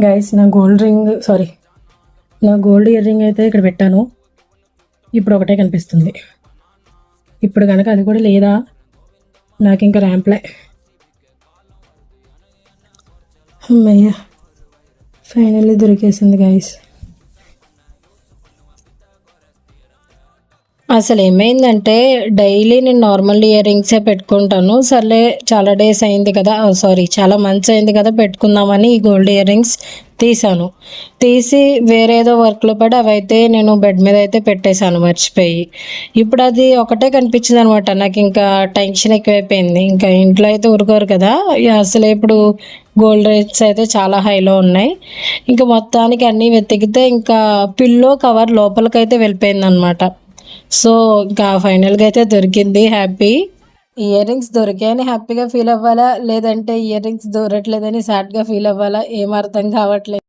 Guys నా gold ear ring అయితే ఇక్కడ పెట్టాను. ఇప్పుడు ఒకటే కనిపిస్తుంది. ఇప్పుడు కనుక అది కూడా లేదా నాకు ఇంకా ర్యాంప్లే. అమ్మయ్య, ఫైనల్లీ దొరికేసింది గైస్. అసలు ఏమైందంటే డైలీ నేను నార్మల్ ఇయర్ రింగ్సే పెట్టుకుంటాను. సర్లే చాలా డేస్ అయింది కదా, చాలా మంత్స్ అయింది కదా పెట్టుకుందామని ఈ గోల్డ్ ఇయర్ రింగ్స్ తీసి వేరేదో వర్క్లో పడి అవైతే నేను బెడ్ మీద అయితే పెట్టేశాను మర్చిపోయి. ఇప్పుడు అది ఒకటే కనిపించింది అనమాట. నాకు ఇంకా టెన్షన్ ఎక్కువైపోయింది. ఇంకా ఇంట్లో అయితే ఊరుకోరు కదా. అసలు ఇప్పుడు గోల్డ్ రేట్స్ అయితే చాలా హైలో ఉన్నాయి. ఇంకా మొత్తానికి అన్నీ వెతికితే ఇంకా పిల్లో కవర్ లోపలికైతే వెళ్ళిపోయింది అనమాట. సో ఇంకా ఫైనల్గా అయితే దొరికింది. హ్యాపీ. ఇయర్ రింగ్స్ దొరికాయని హ్యాపీగా ఫీల్ అవ్వాలా, లేదంటే ఇయర్ రింగ్స్ దొరకట్లేదని సాడ్గా ఫీల్ అవ్వాలా, ఏం అర్థం కావట్లేదు.